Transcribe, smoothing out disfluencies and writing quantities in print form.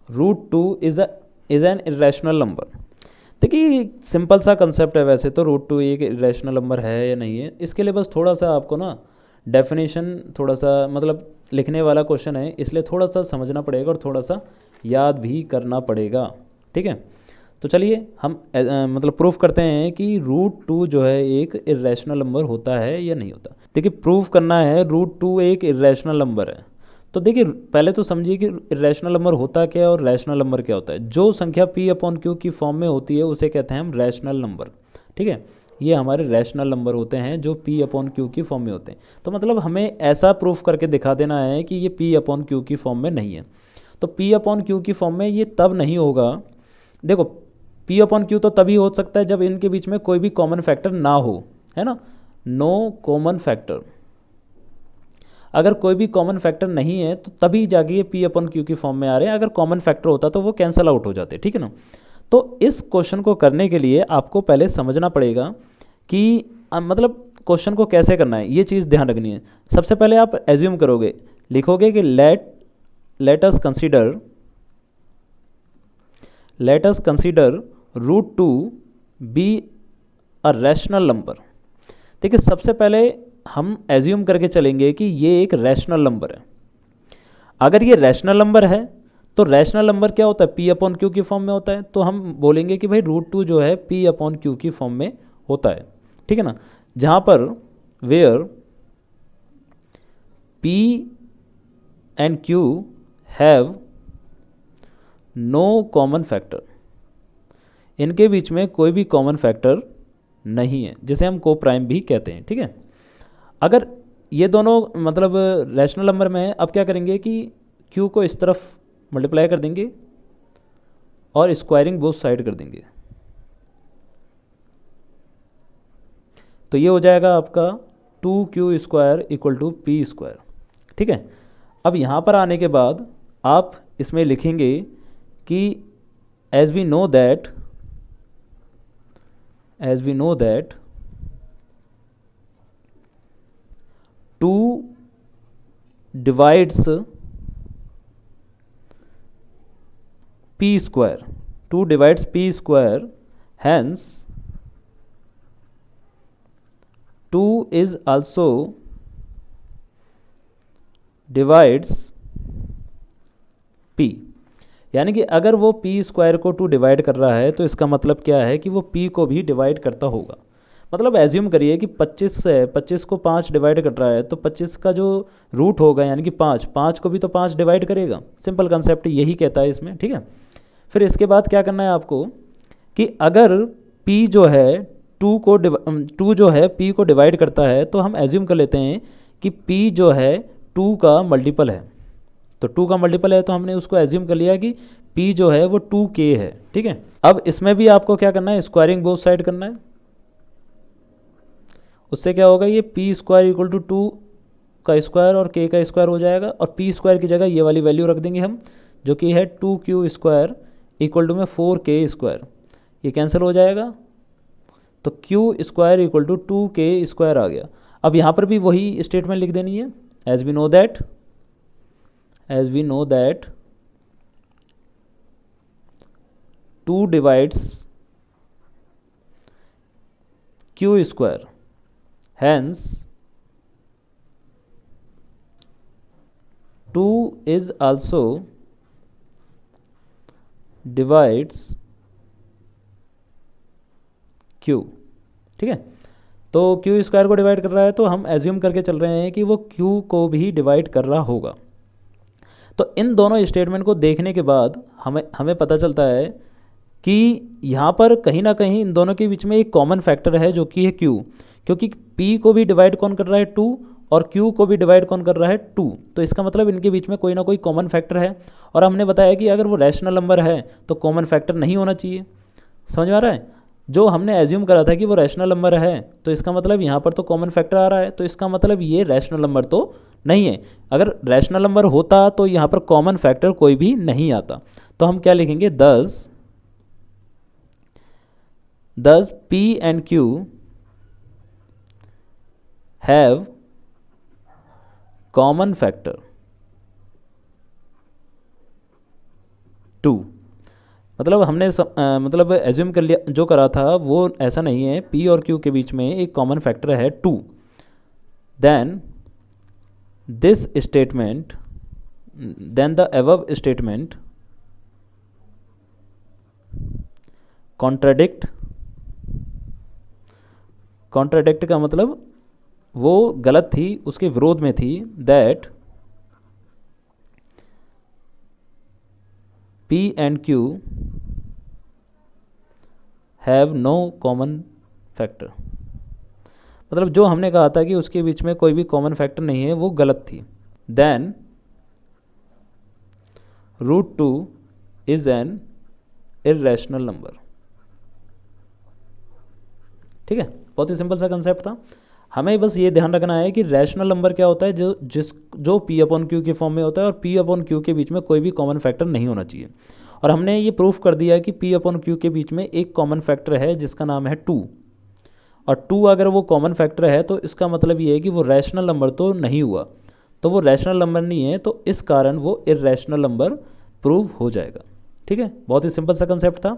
√2 is an irrational number. देखिए simple सा concept है, वैसे तो √2 एक इरेशनल नंबर है या नहीं है, इसके लिए बस थोड़ा सा आपको ना डेफिनेशन थोड़ा सा मतलब लिखने वाला क्वेश्चन है, इसलिए थोड़ा सा समझना पड़ेगा और थोड़ा सा याद भी करना पड़ेगा। ठीक है, तो चलिए हम मतलब प्रूफ करते हैं कि √2 जो है एक इरेशनल नंबर होता है या नहीं होता। देखिए प्रूफ करना है √2 एक इरेशनल नंबर है, तो देखिए पहले तो समझिए कि रैशनल नंबर होता क्या है और रैशनल नंबर क्या होता है। जो संख्या p/q की फॉर्म में होती है उसे कहते हैं हम रैशनल नंबर। ठीक है, ये हमारे रैशनल नंबर होते हैं जो p/q की फॉर्म में होते हैं। तो मतलब हमें ऐसा प्रूफ करके दिखा देना है कि ये p/q की फॉर्म में नहीं है। तो p/q की फॉर्म में ये तब नहीं होगा। देखो p/q तो तभी हो सकता है जब इनके बीच में कोई भी कॉमन फैक्टर ना हो, है ना, नो कॉमन फैक्टर। अगर कोई भी कॉमन फैक्टर नहीं है तो तभी जाके ये p/q की फॉर्म में आ रहे हैं। अगर कॉमन फैक्टर होता तो वो कैंसिल आउट हो जाते, ठीक है ना। तो इस क्वेश्चन को करने के लिए आपको पहले समझना पड़ेगा कि मतलब क्वेश्चन को कैसे करना है, ये चीज़ ध्यान रखनी है। सबसे पहले आप एज्यूम करोगे, लिखोगे कि let us consider √2 be a rational number. देखिए सबसे पहले हम एज्यूम करके चलेंगे कि ये एक रैशनल नंबर है। अगर ये रैशनल नंबर है तो रैशनल नंबर क्या होता है, p/q की फॉर्म में होता है। तो हम बोलेंगे कि भाई √2 जो है p/q की फॉर्म में होता है, ठीक है ना। जहाँ पर where p and q have no common factor, इनके बीच में कोई भी कॉमन फैक्टर नहीं है, जिसे हम कोप्राइम भी कहते हैं। ठीक है, अगर ये दोनों मतलब रैशनल नंबर में है, अब क्या करेंगे कि q को इस तरफ मल्टीप्लाई कर देंगे और स्क्वायरिंग बोथ साइड कर देंगे, तो ये हो जाएगा आपका 2q² = p²। ठीक है, अब यहाँ पर आने के बाद आप इसमें लिखेंगे कि as we know that 2 divides p², 2 divides p², hence 2 is also divides p। यानी कि अगर वो p² को 2 डिवाइड कर रहा है तो इसका मतलब क्या है कि वो p को भी डिवाइड करता होगा। मतलब एज्यूम करिए कि 25 से 25 को 5 डिवाइड कर रहा है, तो 25 का जो रूट होगा यानी कि 5 को भी तो 5 डिवाइड करेगा। सिंपल कंसेप्ट यही कहता है इसमें, ठीक है। फिर इसके बाद क्या करना है आपको कि अगर p जो है 2 जो है p को डिवाइड करता है, तो हम एज्यूम कर लेते हैं कि p जो है 2 का मल्टीपल है। तो 2 का मल्टीपल है तो हमने उसको एज्यूम कर लिया कि p जो है वो 2k है। ठीक है, अब इसमें भी आपको क्या करना है, स्क्वायरिंग बोथ साइड करना है। उससे क्या होगा, ये p² = 2 का स्क्वायर और k का स्क्वायर हो जाएगा, और p² की जगह ये वाली वैल्यू रख देंगे हम, जो कि है 2q² = 4k²। ये कैंसिल हो जाएगा, तो q² = 2k² आ गया। अब यहाँ पर भी वही स्टेटमेंट लिख देनी है, as we know that 2 divides q², hence 2 is also divides q। ठीक है, तो q² को डिवाइड कर रहा है, तो हम एज्यूम करके चल रहे हैं कि वो q को भी डिवाइड कर रहा होगा। तो इन दोनों स्टेटमेंट को देखने के बाद हमें पता चलता है कि यहाँ पर कहीं ना कहीं इन दोनों के बीच में एक कॉमन फैक्टर है, जो कि है q। क्योंकि p को भी डिवाइड कौन कर रहा है, 2, और q को भी डिवाइड कौन कर रहा है, 2। तो इसका मतलब इनके बीच में कोई ना कोई कॉमन फैक्टर है। और हमने बताया कि अगर वो रैशनल नंबर है तो कॉमन फैक्टर नहीं होना चाहिए। समझ में आ रहा है, जो हमने एज्यूम करा था कि वो रैशनल नंबर है, तो इसका मतलब यहाँ पर तो कॉमन फैक्टर आ रहा है, तो इसका मतलब ये रैशनल नंबर तो नहीं है। अगर रैशनल नंबर होता तो यहाँ पर कॉमन फैक्टर कोई भी नहीं आता। तो हम क्या लिखेंगे, thus p and q have common factor two. मतलब हमने मतलब एज्यूम कर लिया, जो करा था वो ऐसा नहीं है, पी और क्यू के बीच में एक कॉमन फैक्टर है two. Then this statement, then the above statement contradict, contradict का मतलब वो गलत थी, उसके विरोध में थी, that P and Q have no common factor. मतलब जो हमने कहा था कि उसके बीच में कोई भी कॉमन फैक्टर नहीं है, वो गलत थी। Then root two is an irrational number. ठीक है, बहुत ही सिंपल सा कंसेप्ट था। हमें बस ये ध्यान रखना है कि रैशनल नंबर क्या होता है, जो पी अपॉन क्यू के फॉर्म में होता है, और पी अपॉन क्यू के बीच में कोई भी कॉमन फैक्टर नहीं होना चाहिए। और हमने ये प्रूफ कर दिया कि पी अपॉन क्यू के बीच में एक कॉमन फैक्टर है जिसका नाम है टू, और टू अगर वो कॉमन फैक्टर है तो इसका मतलब ये है कि वो रैशनल नंबर तो नहीं हुआ, तो वो रैशनल नंबर नहीं है, तो इस कारण वो इर्रेशनल नंबर प्रूव हो जाएगा। ठीक है, बहुत ही सिंपल सा कंसेप्ट था।